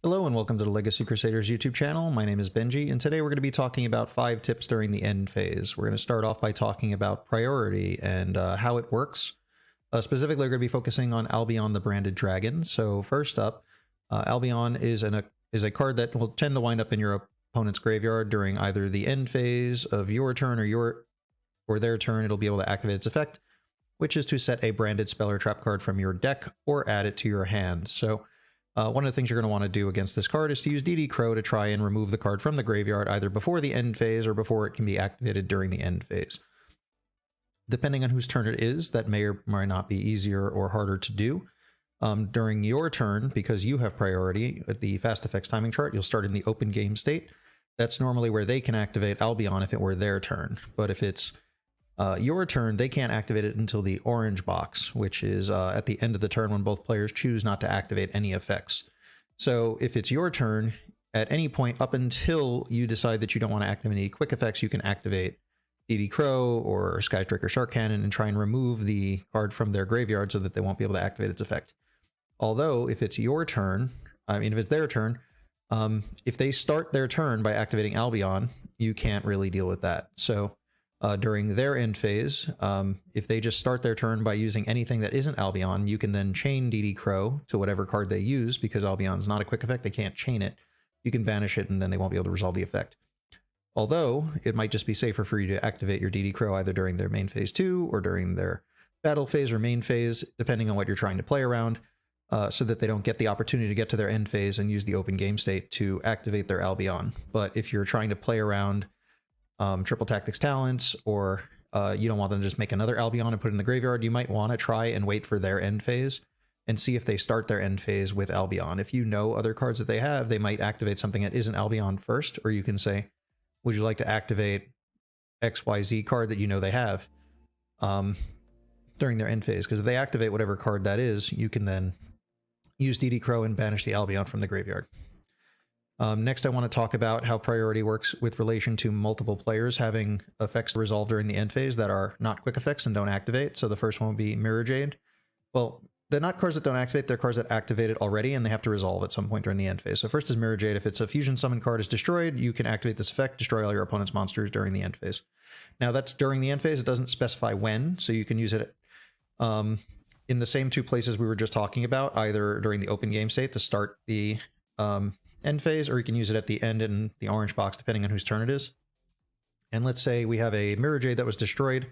Hello and welcome to the Legacy Crusaders YouTube channel. My name is Benji, and today we're going to be talking about 5 tips during the end phase. We're going to start off by talking about priority and how it works. Specifically, we're going to be focusing on Albion the Branded Dragon. So first up, Albion is a card that will tend to wind up in your opponent's graveyard during either the end phase of your turn or their turn. It'll be able to activate its effect, which is to set a branded spell or trap card from your deck or add it to your hand. So one of the things you're going to want to do against this card is to use DD Crow to try and remove the card from the graveyard either before the end phase or before it can be activated during the end phase. Depending on whose turn it is, that may or may not be easier or harder to do. During your turn, because you have priority at the fast effects timing chart, you'll start in the open game state. That's normally where they can activate Albion if it were their turn. But if it's your turn, they can't activate it until the orange box, which is at the end of the turn when both players choose not to activate any effects. So if it's your turn, at any point up until you decide that you don't want to activate any quick effects, you can activate DD Crow or Skystrike or Shark Cannon and try and remove the card from their graveyard so that they won't be able to activate its effect. Although if it's your turn, if it's their turn, if they start their turn by activating Albion, you can't really deal with that. So during their end phase, if they just start their turn by using anything that isn't Albion, you can then chain DD Crow to whatever card they use. Because Albion's not a quick effect, they can't chain it. You can banish it and then they won't be able to resolve the effect. Although it might just be safer for you to activate your DD Crow either during their main phase 2 or during their battle phase or main phase, depending on what you're trying to play around, so that they don't get the opportunity to get to their end phase and use the open game state to activate their Albion. But if you're trying to play around triple tactics talents, or you don't want them to just make another Albion and put it in the graveyard, you might want to try and wait for their end phase and see if they start their end phase with Albion. If you know other cards that they have, they might activate something that isn't Albion first, or you can say, would you like to activate XYZ card that you know they have during their end phase? Because if they activate whatever card that is, you can then use DD Crow and banish the Albion from the graveyard. Next, I want to talk about how priority works with relation to multiple players having effects to resolve during the end phase that are not quick effects and don't activate. So the first one would be Mirror Jade. Well, they're not cards that don't activate, they're cards that activated already and they have to resolve at some point during the end phase. So first is Mirror Jade. If it's a fusion summon card is destroyed, you can activate this effect, destroy all your opponent's monsters during the end phase. Now that's during the end phase, it doesn't specify when, so you can use it in the same 2 places we were just talking about, either during the open game state to start the end phase, or you can use it at the end in the orange box, depending on whose turn it is. And let's say we have a Mirror Jade that was destroyed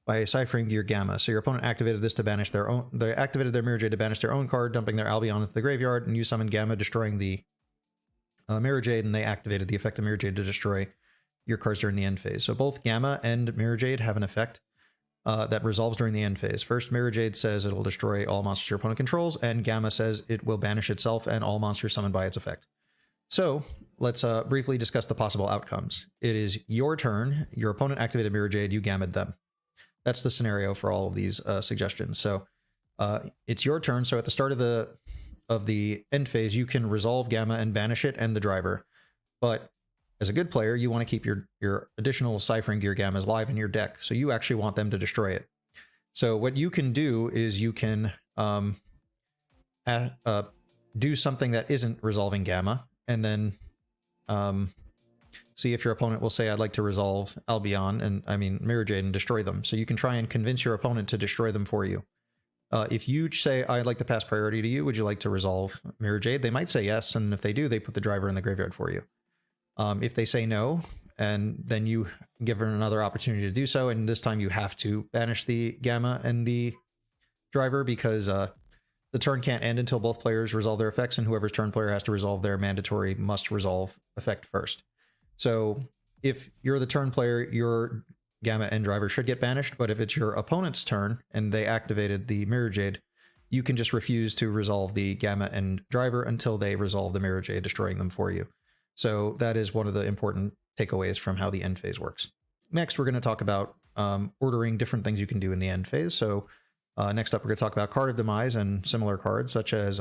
by a Ciphering Gear Gamma. So your opponent activated this to banish their own. They activated their Mirror Jade to banish their own card, dumping their Albion into the graveyard, and you summoned Gamma, destroying the Mirror Jade, and they activated the effect of Mirror Jade to destroy your cards during the end phase. So both Gamma and Mirror Jade have an effect that resolves during the end phase. First, Mirror Jade says it will destroy all monsters your opponent controls, and Gamma says it will banish itself and all monsters summoned by its effect. So let's briefly discuss the possible outcomes. It is your turn, your opponent activated Mirror Jade, you Gamma'd them. That's the scenario for all of these suggestions. So it's your turn, so at the start of the end phase, you can resolve Gamma and banish it and the driver. But as a good player, you want to keep your additional Ciphering Gear Gammas live in your deck, so you actually want them to destroy it. So what you can do is you can do something that isn't resolving Gamma, and then see if your opponent will say, I'd like to resolve Albion, and Mirror Jade, and destroy them. So you can try and convince your opponent to destroy them for you. If you say, I'd like to pass priority to you, would you like to resolve Mirror Jade? They might say yes, and if they do, they put the driver in the graveyard for you. If they say no, and then you give them another opportunity to do so, and this time you have to banish the Gamma and the driver, because the turn can't end until both players resolve their effects, and whoever's turn player has to resolve their mandatory must resolve effect first. So if you're the turn player, your Gamma and driver should get banished, but if it's your opponent's turn and they activated the Mirror Jade, you can just refuse to resolve the Gamma and driver until they resolve the Mirror Jade, destroying them for you. So that is one of the important takeaways from how the end phase works. Next, we're going to talk about ordering different things you can do in the end phase. So next up, we're going to talk about Card of Demise and similar cards, such as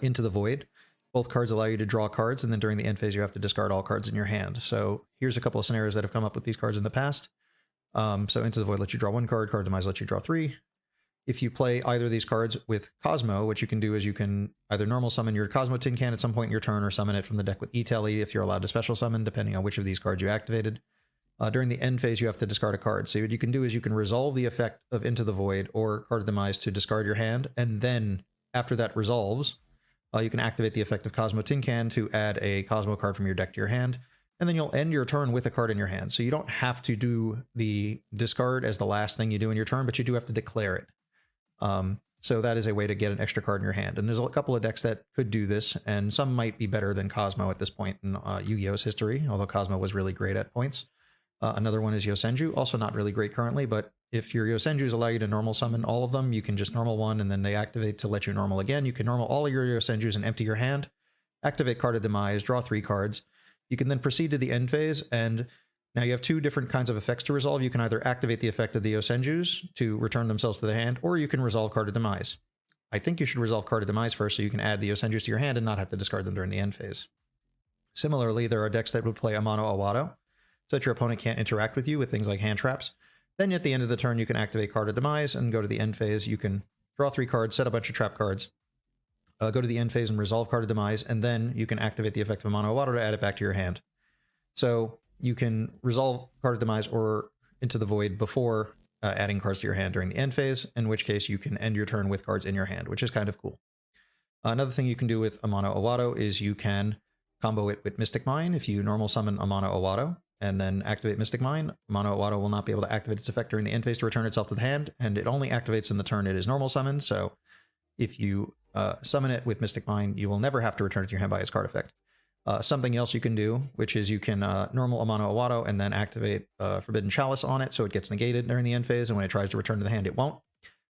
Into the Void. Both cards allow you to draw cards, and then during the end phase, you have to discard all cards in your hand. So here's a couple of scenarios that have come up with these cards in the past. So Into the Void lets you draw 1 card, Card of Demise lets you draw 3. If you play either of these cards with Cosmo, what you can do is you can either normal summon your Cosmo Tin Can at some point in your turn, or summon it from the deck with E-Telly if you're allowed to special summon, depending on which of these cards you activated. During the end phase, you have to discard a card. So what you can do is you can resolve the effect of Into the Void or Card of Demise to discard your hand, and then after that resolves, you can activate the effect of Cosmo Tin Can to add a Cosmo card from your deck to your hand, and then you'll end your turn with a card in your hand. So you don't have to do the discard as the last thing you do in your turn, but you do have to declare it. So that is a way to get an extra card in your hand. And there's a couple of decks that could do this, and some might be better than Cosmo at this point in Yu-Gi-Oh's history, although Cosmo was really great at points. Another one is Yosenju, also not really great currently, but if your Yosenjus allow you to normal summon all of them, you can just normal one and then they activate to let you normal again. You can normal all of your Yosenjus and empty your hand, activate Card of Demise, draw 3 cards. You can then proceed to the end phase, and now you have 2 different kinds of effects to resolve. You can either activate the effect of the Yosenjus to return themselves to the hand, or you can resolve Card of Demise. I think you should resolve Card of Demise first so you can add the Yosenjus to your hand and not have to discard them during the end phase. Similarly, there are decks that would play AMANO-IWATO, so that your opponent can't interact with you with things like hand traps. Then at the end of the turn, you can activate Card of Demise and go to the end phase. You can draw 3 cards, set a bunch of trap cards, go to the end phase and resolve Card of Demise, and then you can activate the effect of AMANO-IWATO to add it back to your hand. So you can resolve Card of Demise or Into the Void before adding cards to your hand during the end phase, in which case you can end your turn with cards in your hand, which is kind of cool. Another thing you can do with AMANO-IWATO is you can combo it with Mystic Mine. If you normal summon AMANO-IWATO and then activate Mystic Mine, AMANO-IWATO will not be able to activate its effect during the end phase to return itself to the hand, and it only activates in the turn it is normal summoned, so if you summon it with Mystic Mine, you will never have to return it to your hand by its card effect. Something else you can do, which is you can normal AMANO-IWATO and then activate Forbidden Chalice on it, so it gets negated during the end phase, and when it tries to return to the hand, it won't,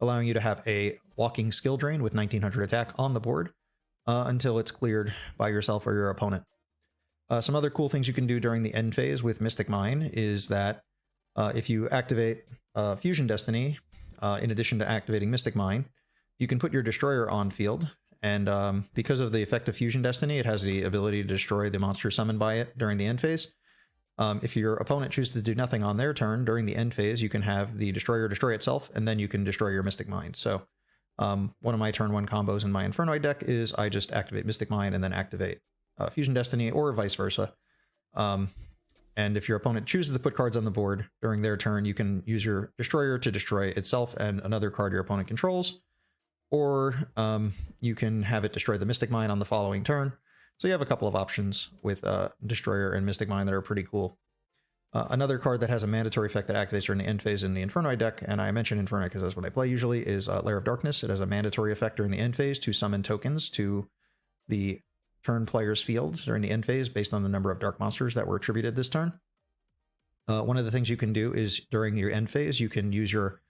allowing you to have a walking skill drain with 1900 attack on the board until it's cleared by yourself or your opponent. Some other cool things you can do during the end phase with Mystic Mine is that if you activate Fusion Destiny, in addition to activating Mystic Mine, you can put your Destroyer on field, and because of the effect of Fusion Destiny, it has the ability to destroy the monster summoned by it during the end phase. If your opponent chooses to do nothing on their turn during the end phase, you can have the Destroyer destroy itself, and then you can destroy your Mystic Mine. So one of my turn 1 combos in my Infernoid deck is I just activate Mystic Mine and then activate Fusion Destiny, or vice versa. And if your opponent chooses to put cards on the board during their turn, you can use your Destroyer to destroy itself and another card your opponent controls, or you can have it destroy the Mystic Mine on the following turn. So you have a couple of options with Destroyer and Mystic Mine that are pretty cool. Another card that has a mandatory effect that activates during the end phase in the Infernoid deck, and I mention Infernoid because that's what I play usually, is Lair of Darkness. It has a mandatory effect during the end phase to summon tokens to the turn player's field during the end phase based on the number of dark monsters that were attributed this turn. One of the things you can do is during your end phase, you can use your...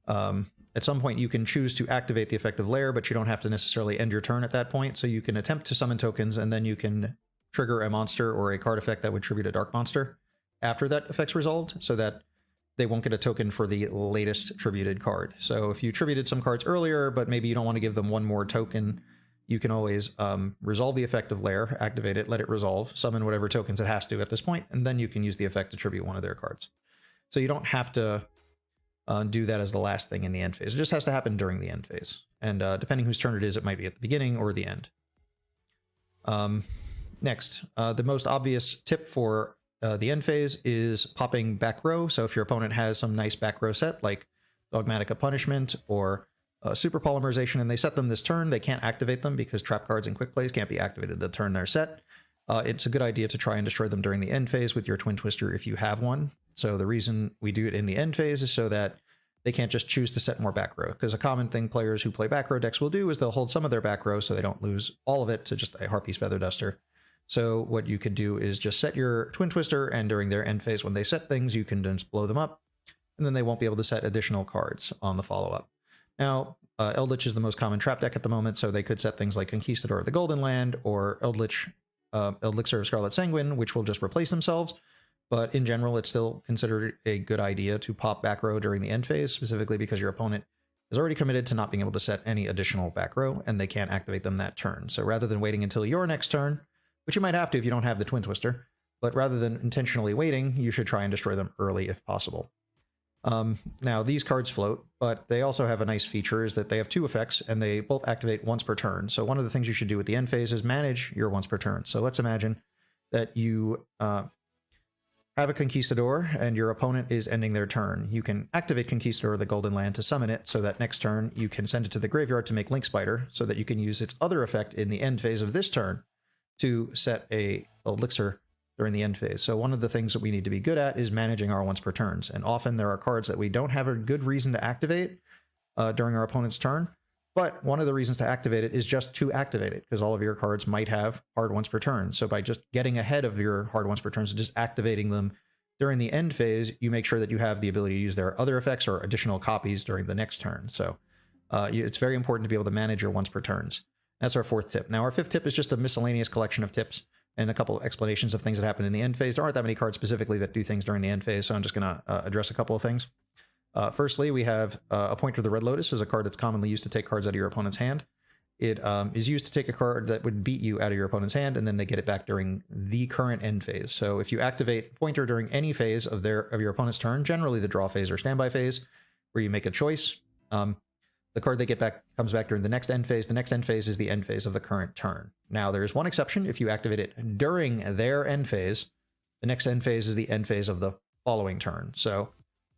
at some point, you can choose to activate the effect of Lair, but you don't have to necessarily end your turn at that point. So you can attempt to summon tokens, and then you can trigger a monster or a card effect that would tribute a dark monster after that effect's resolved, so that they won't get a token for the latest tributed card. So if you tributed some cards earlier, but maybe you don't want to give them one more token, you can always resolve the effect of Lair, activate it, let it resolve, summon whatever tokens it has to at this point, and then you can use the effect to tribute one of their cards. So you don't have to do that as the last thing in the end phase. It just has to happen during the end phase. And depending whose turn it is, it might be at the beginning or the end. Next, the most obvious tip for the end phase is popping back row. So if your opponent has some nice back row set, like Dogmatika Punishment or Super Polymerization, and they set them this turn, they can't activate them because trap cards and quick plays can't be activated the turn they're set. It's a good idea to try and destroy them during the end phase with your Twin Twister if you have one. So the reason we do it in the end phase is so that they can't just choose to set more back row, because a common thing players who play back row decks will do is they'll hold some of their back row so they don't lose all of it to just a Harpy's Feather Duster. So what you could do is just set your Twin Twister, and during their end phase when they set things, you can just blow them up, and then they won't be able to set additional cards on the follow-up. Now, Eldritch is the most common trap deck at the moment, so they could set things like Conquistador of the Golden Land or Eldritch, Elixir of Scarlet Sanguine, which will just replace themselves. But in general, it's still considered a good idea to pop back row during the end phase, specifically because your opponent is already committed to not being able to set any additional back row, and they can't activate them that turn. So rather than waiting until your next turn, which you might have to if you don't have the Twin Twister, but rather than intentionally waiting, you should try and destroy them early if possible. Now, these cards float, but they also have a nice feature is that they have 2 effects, and they both activate once per turn. So one of the things you should do at the end phase is manage your once per turn. So let's imagine that you have a Conquistador, and your opponent is ending their turn. You can activate Conquistador, the Golden Land, to summon it, so that next turn you can send it to the graveyard to make Link Spider, so that you can use its other effect in the end phase of this turn to set a elixir during the end phase. So one of the things that we need to be good at is managing our once per turns. And often there are cards that we don't have a good reason to activate during our opponent's turn. But one of the reasons to activate it is just to activate it, because all of your cards might have hard once per turn. So by just getting ahead of your hard once per turns and just activating them during the end phase, you make sure that you have the ability to use their other effects or additional copies during the next turn. So it's very important to be able to manage your once per turns. That's our 4th tip. Now, our 5th tip is just a miscellaneous collection of tips and a couple of explanations of things that happen in the end phase. There aren't that many cards specifically that do things during the end phase, so I'm just going to address a couple of things. Firstly, we have Appointer the Red Lotus is a card that's commonly used to take cards out of your opponent's hand. It is used to take a card that would beat you out of your opponent's hand, and then they get it back during the current end phase. So if you activate Appointer during any phase of your opponent's turn, generally the draw phase or standby phase, where you make a choice, the card they get back comes back during the next end phase. The next end phase is the end phase of the current turn. Now, there is one exception. If you activate it during their end phase, the next end phase is the end phase of the following turn. So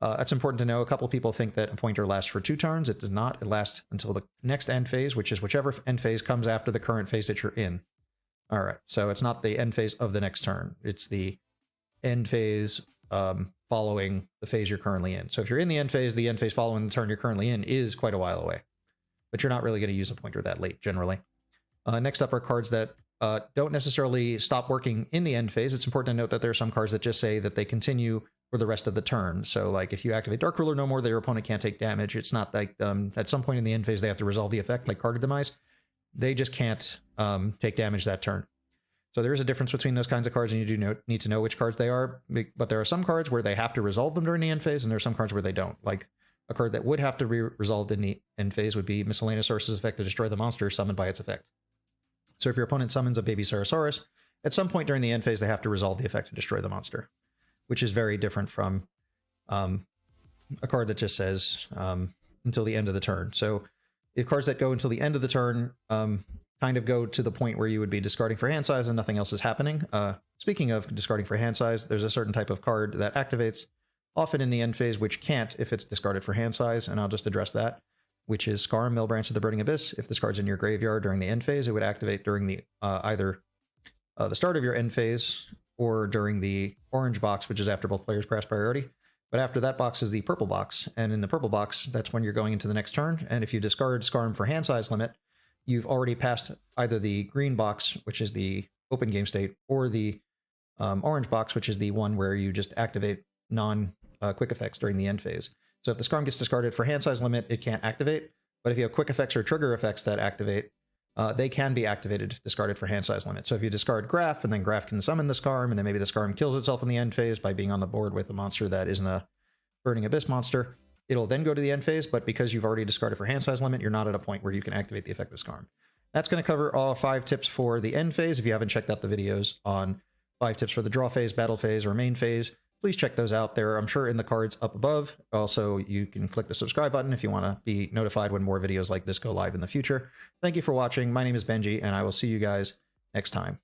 that's important to know. A couple of people think that Appointer lasts for 2 turns. It does not. It lasts until the next end phase, which is whichever end phase comes after the current phase that you're in. All right. So it's not the end phase of the next turn. It's the end phase following the phase you're currently in. So if you're in the end phase following the turn you're currently in is quite a while away. But you're not really going to use Appointer that late, generally. Next up are cards that don't necessarily stop working in the end phase. It's important to note that there are some cards that just say that they continue for the rest of the turn. So, like, if you activate Dark Ruler no more, your opponent can't take damage. It's not like at some point in the end phase they have to resolve the effect, like card Demise. They just can't take damage that turn. So there is a difference between those kinds of cards, and you do need to know which cards they are. But there are some cards where they have to resolve them during the end phase, and there are some cards where they don't. Like a card that would have to be resolved in the end phase would be Miscellaneousaurus' effect to destroy the monster summoned by its effect. So if your opponent summons a baby Ceratosaurus, at some point during the end phase they have to resolve the effect to destroy the monster, which is very different from a card that just says until the end of the turn. So if cards that go until the end of the turn kind of go to the point where you would be discarding for hand size and nothing else is happening. Speaking of discarding for hand size, there's a certain type of card that activates often in the end phase, which can't if it's discarded for hand size, and I'll just address that, which is Scarm, Millbranch of the Burning Abyss. If this card's in your graveyard during the end phase, it would activate during the either the start of your end phase or during the orange box, which is after both players pass priority. But after that box is the purple box, and in the purple box, that's when you're going into the next turn, and if you discard Scarm for hand size limit, you've already passed either the green box, which is the open game state, or the orange box, which is the one where you just activate non-quick effects during the end phase. So if the Scarm gets discarded for hand size limit, it can't activate. But if you have quick effects or trigger effects that activate, they can be activated if discarded for hand size limit. So if you discard Graph, and then Graph can summon the Scarm, and then maybe the Scarm kills itself in the end phase by being on the board with a monster that isn't a Burning Abyss monster, it'll then go to the end phase, but because you've already discarded for hand size limit, you're not at a point where you can activate the effective Scarm. That's going to cover all 5 tips for the end phase. If you haven't checked out the videos on 5 tips for the draw phase, battle phase, or main phase, please check those out. They're, I'm sure, in the cards up above. Also, you can click the subscribe button if you want to be notified when more videos like this go live in the future. Thank you for watching. My name is Benji, and I will see you guys next time.